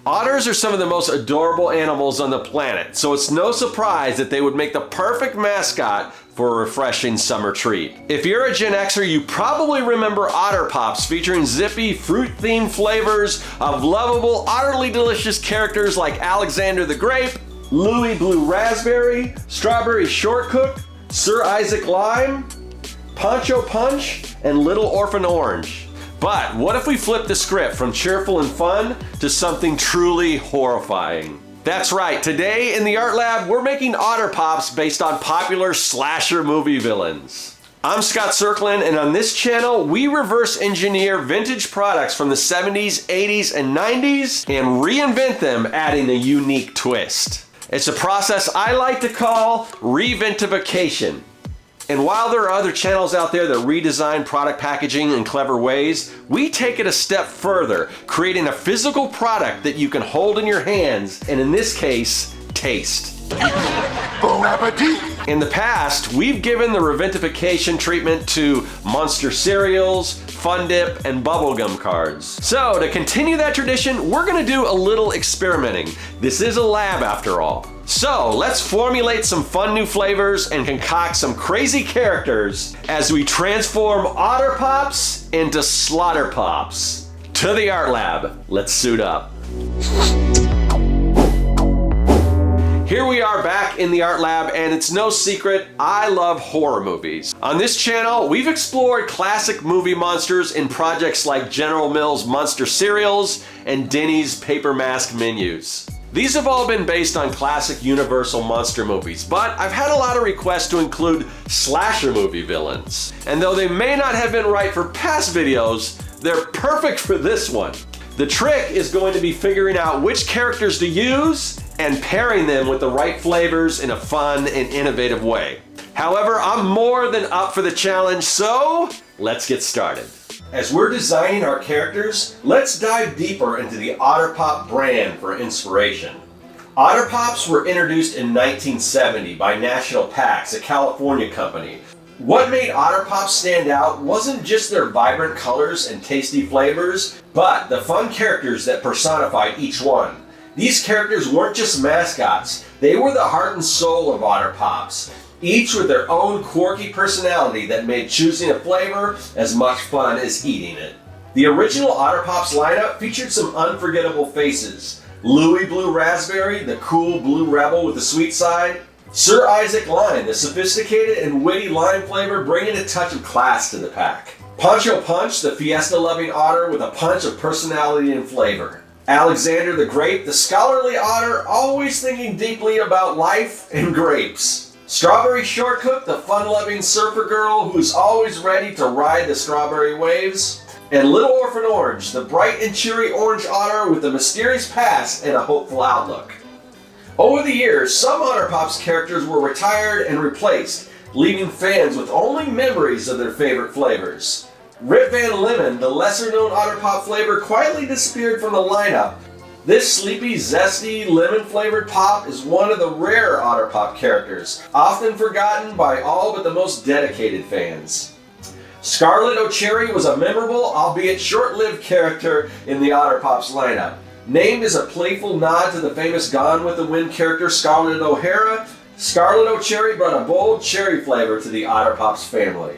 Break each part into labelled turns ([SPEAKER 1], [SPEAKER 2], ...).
[SPEAKER 1] Otters are some of the most adorable animals on the planet, so it's no surprise that they would make the perfect mascot for a refreshing summer treat. If you're a Gen Xer, you probably remember Otter Pops featuring zippy, fruit-themed flavors of lovable, utterly delicious characters like Alexander the Grape, Louis Blue Raspberry, Strawberry Shortcook, Sir Isaac Lime, Poncho Punch, and Little Orphan Orange. But what if we flip the script from cheerful and fun to something truly horrifying? That's right, today in the Art Lab, we're making Otter Pops based on popular slasher movie villains. I'm Scott Serkland, and on this channel, we reverse engineer vintage products from the 70s, 80s, and 90s and reinvent them, adding a unique twist. It's a process I like to call reventification. And while there are other channels out there that redesign product packaging in clever ways, we take it a step further, creating a physical product that you can hold in your hands, and in this case, taste.
[SPEAKER 2] Bon appetit!
[SPEAKER 1] In the past, we've given the reventification treatment to Monster cereals, Fun Dip, and bubblegum cards. So to continue that tradition, we're gonna do a little experimenting. This is a lab after all. So let's formulate some fun new flavors and concoct some crazy characters as we transform Otter Pops into Slaughter Pops. To the Art Lab, let's suit up. Here we are back in the Art Lab, and it's no secret, I love horror movies. On this channel, we've explored classic movie monsters in projects like General Mills' Monster cereals and Denny's paper mask menus. These have all been based on classic Universal monster movies, but I've had a lot of requests to include slasher movie villains. And though they may not have been right for past videos, they're perfect for this one. The trick is going to be figuring out which characters to use and pairing them with the right flavors in a fun and innovative way. However, I'm more than up for the challenge, so let's get started. As we're designing our characters, let's dive deeper into the Otter Pop brand for inspiration. Otter Pops were introduced in 1970 by National Pax, a California company. What made Otter Pops stand out wasn't just their vibrant colors and tasty flavors, but the fun characters that personified each one. These characters weren't just mascots, they were the heart and soul of Otter Pops, each with their own quirky personality that made choosing a flavor as much fun as eating it. The original Otter Pops lineup featured some unforgettable faces. Louis Blue Raspberry, the cool blue rebel with the sweet side. Sir Isaac Lime, the sophisticated and witty lime flavor bringing a touch of class to the pack. Poncho Punch, the fiesta-loving otter with a punch of personality and flavor. Alexander the Grape, the scholarly otter always thinking deeply about life and grapes. Strawberry Shortcook, the fun-loving surfer girl who's always ready to ride the strawberry waves. And Little Orphan Orange, the bright and cheery orange otter with a mysterious past and a hopeful outlook. Over the years, some Otter Pops characters were retired and replaced, leaving fans with only memories of their favorite flavors. Rip Van Lemon, the lesser-known Otter Pop flavor, quietly disappeared from the lineup. This sleepy, zesty, lemon-flavored pop is one of the rare Otter Pop characters, often forgotten by all but the most dedicated fans. Scarlet O'Cherry was a memorable, albeit short-lived character in the Otter Pops lineup. Named as a playful nod to the famous Gone with the Wind character Scarlett O'Hara, Scarlet O'Cherry brought a bold cherry flavor to the Otter Pops family.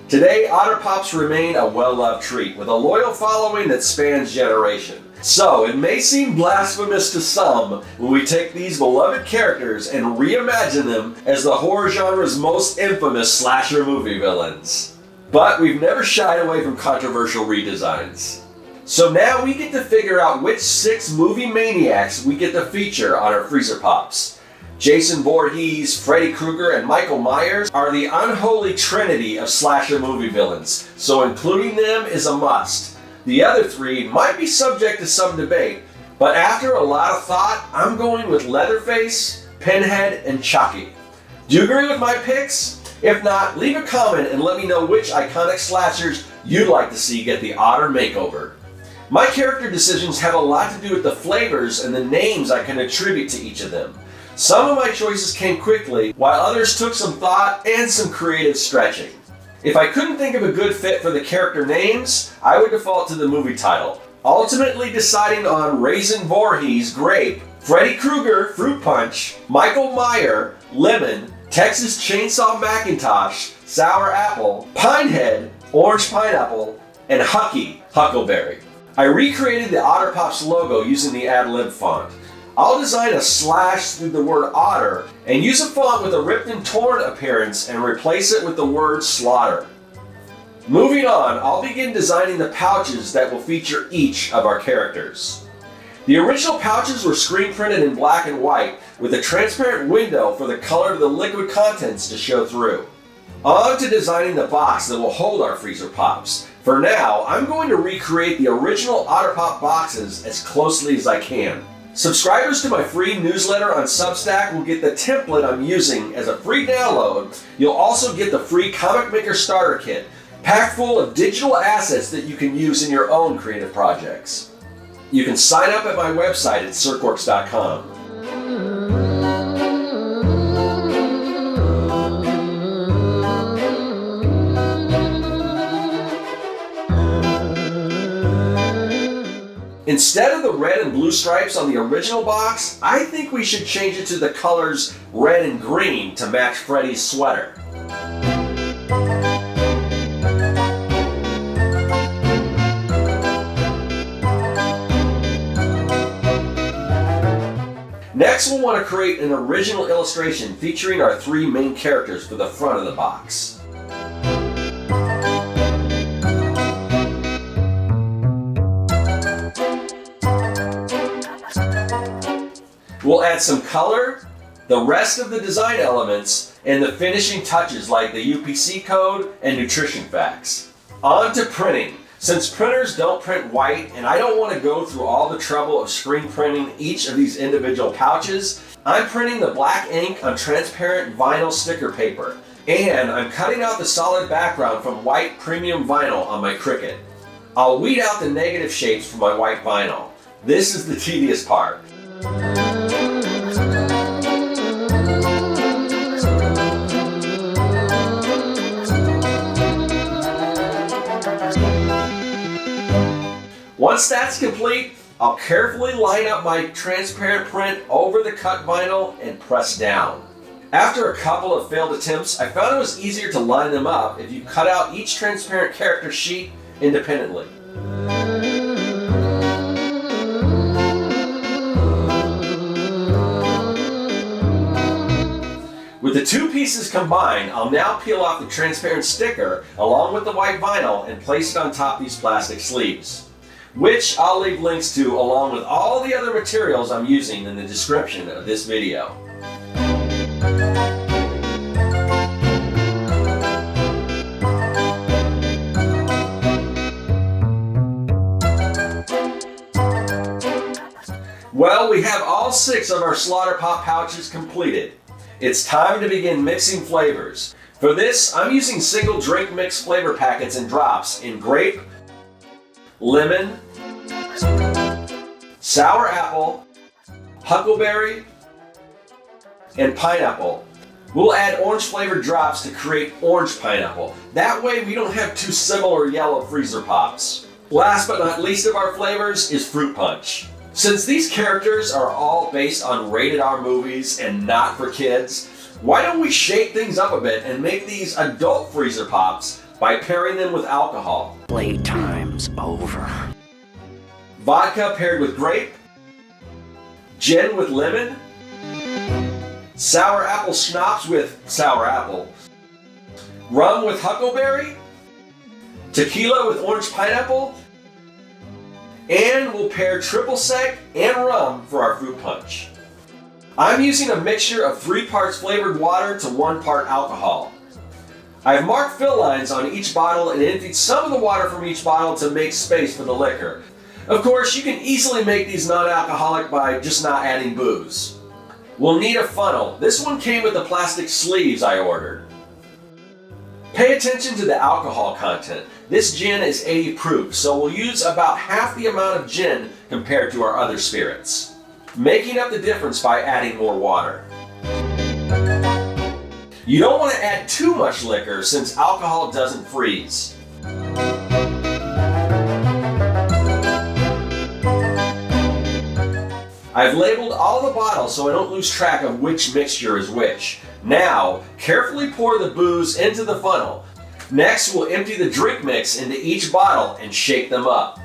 [SPEAKER 1] Today, Otter Pops remain a well-loved treat with a loyal following that spans generations. So, it may seem blasphemous to some when we take these beloved characters and reimagine them as the horror genre's most infamous slasher movie villains. But we've never shied away from controversial redesigns. So now we get to figure out which 6 movie maniacs we get to feature on our Freezer Pops. Jason Voorhees, Freddy Kruger, and Michael Myers are the unholy trinity of slasher movie villains, so including them is a must. The other 3 might be subject to some debate, but after a lot of thought, I'm going with Leatherface, Pinhead, and Chucky. Do you agree with my picks? If not, leave a comment and let me know which iconic slashers you'd like to see get the Otter makeover. My character decisions have a lot to do with the flavors and the names I can attribute to each of them. Some of my choices came quickly, while others took some thought and some creative stretching. If I couldn't think of a good fit for the character names, I would default to the movie title, ultimately deciding on Raisin Vorhees Grape, Freddy Kruger Fruit Punch, Michael Meyer Lemon, Texas Chainsaw Macintosh Sour Apple, Pinehead Orange Pineapple, and Hucky Huckleberry. I recreated the Otterpop's logo using the ad-lib font. I'll design a slash through the word otter and use a font with a ripped and torn appearance and replace it with the word slaughter. Moving on, I'll begin designing the pouches that will feature each of our characters. The original pouches were screen printed in black and white with a transparent window for the color of the liquid contents to show through. On to designing the box that will hold our freezer pops. For now, I'm going to recreate the original Otterpop boxes as closely as I can. Subscribers to my free newsletter on Substack will get the template I'm using as a free download. You'll also get the free Comic Maker Starter Kit, packed full of digital assets that you can use in your own creative projects. You can sign up at my website at Serkworks.com. Instead of the red and blue stripes on the original box, I think we should change it to the colors red and green to match Freddy's sweater. Next, we'll want to create an original illustration featuring our three main characters for the front of the box. We'll add some color, the rest of the design elements, and the finishing touches like the UPC code and nutrition facts. On to printing. Since printers don't print white and I don't want to go through all the trouble of screen printing each of these individual pouches, I'm printing the black ink on transparent vinyl sticker paper, and I'm cutting out the solid background from white premium vinyl on my Cricut. I'll weed out the negative shapes from my white vinyl. This is the tedious part. Once that's complete, I'll carefully line up my transparent print over the cut vinyl and press down. After a couple of failed attempts, I found it was easier to line them up if you cut out each transparent character sheet independently. With the two pieces combined, I'll now peel off the transparent sticker along with the white vinyl and place it on top of these plastic sleeves, which I'll leave links to along with all the other materials I'm using in the description of this video. Well, we have all 6 of our Otterpop pouches completed. It's time to begin mixing flavors. For this, I'm using single drink mix flavor packets and drops in grape, lemon, sour apple, huckleberry, and pineapple. We'll add orange flavored drops to create orange pineapple. That way we don't have 2 similar yellow freezer pops. Last but not least of our flavors is fruit punch. Since these characters are all based on rated R movies and not for kids, why don't we shake things up a bit and make these adult freezer pops by pairing them with alcohol.
[SPEAKER 3] Playtime's over.
[SPEAKER 1] Vodka paired with grape, gin with lemon, sour apple schnapps with sour apple, rum with huckleberry, tequila with orange pineapple, and we'll pair triple sec and rum for our fruit punch. I'm using a mixture of 3 parts flavored water to 1 part alcohol. I've marked fill lines on each bottle and emptied some of the water from each bottle to make space for the liquor. Of course, you can easily make these non-alcoholic by just not adding booze. We'll need a funnel. This one came with the plastic sleeves I ordered. Pay attention to the alcohol content. This gin is 80 proof, so we'll use about half the amount of gin compared to our other spirits, making up the difference by adding more water. You don't want to add too much liquor since alcohol doesn't freeze. I've labeled all the bottles so I don't lose track of which mixture is which. Now, carefully pour the booze into the funnel. Next, we'll empty the drink mix into each bottle and shake them up.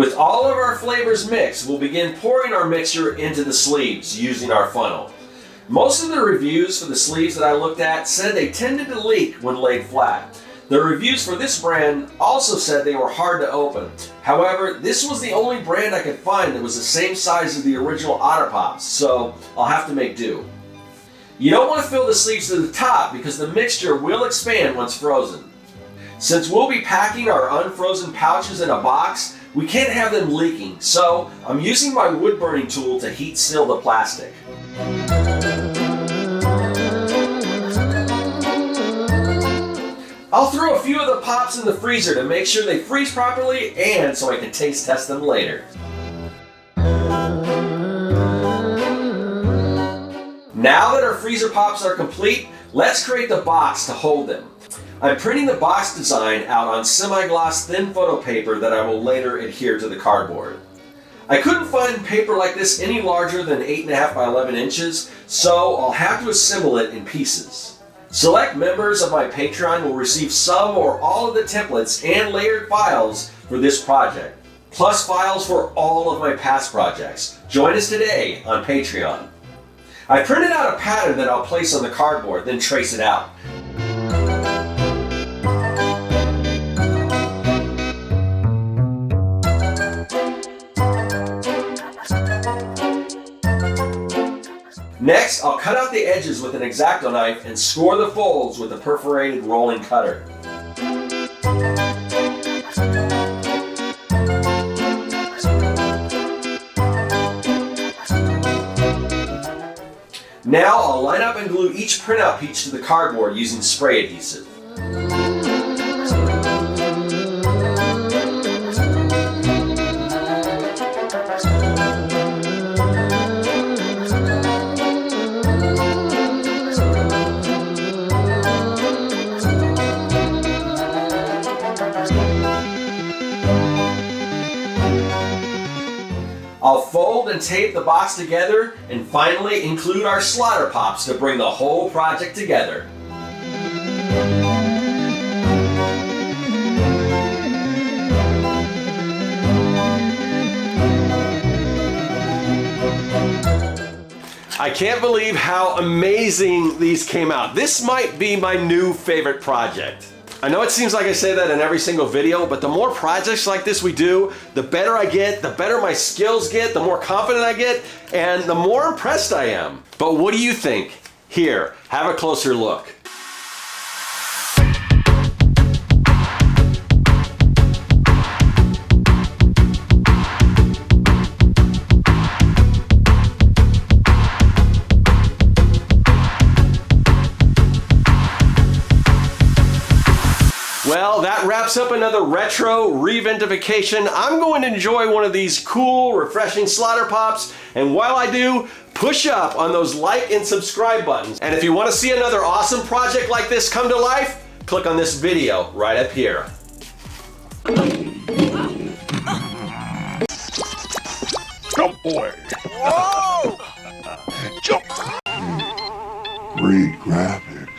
[SPEAKER 1] With all of our flavors mixed, we'll begin pouring our mixture into the sleeves using our funnel. Most of the reviews for the sleeves that I looked at said they tended to leak when laid flat. The reviews for this brand also said they were hard to open. However, this was the only brand I could find that was the same size as the original Otter Pops, so I'll have to make do. You don't want to fill the sleeves to the top because the mixture will expand once frozen. Since we'll be packing our unfrozen pouches in a box, we can't have them leaking, so I'm using my wood burning tool to heat seal the plastic. I'll throw a few of the pops in the freezer to make sure they freeze properly and so I can taste test them later. Now that our freezer pops are complete, let's create the box to hold them. I'm printing the box design out on semi-gloss thin photo paper that I will later adhere to the cardboard. I couldn't find paper like this any larger than 8.5 by 11 inches, so I'll have to assemble it in pieces. Select members of my Patreon will receive some or all of the templates and layered files for this project, plus files for all of my past projects. Join us today on Patreon. I printed out a pattern that I'll place on the cardboard, then trace it out. Next, I'll cut out the edges with an X-Acto knife and score the folds with a perforated rolling cutter. Now I'll line up and glue each printout piece to the cardboard using spray adhesive. I'll fold and tape the box together and finally include our slaughter pops to bring the whole project together. I can't believe how amazing these came out. This might be my new favorite project. I know it seems like I say that in every single video, but the more projects like this we do, the better I get, the better my skills get, the more confident I get, and the more impressed I am. But what do you think? Here, have a closer look. Well, that wraps up another retro reventification. I'm going to enjoy one of these cool, refreshing slaughter pops, and while I do, push up on those like and subscribe buttons. And if you want to see another awesome project like this come to life, click on this video right up here.
[SPEAKER 2] Jump, boy.
[SPEAKER 4] Whoa!
[SPEAKER 2] Jump. Great graphics.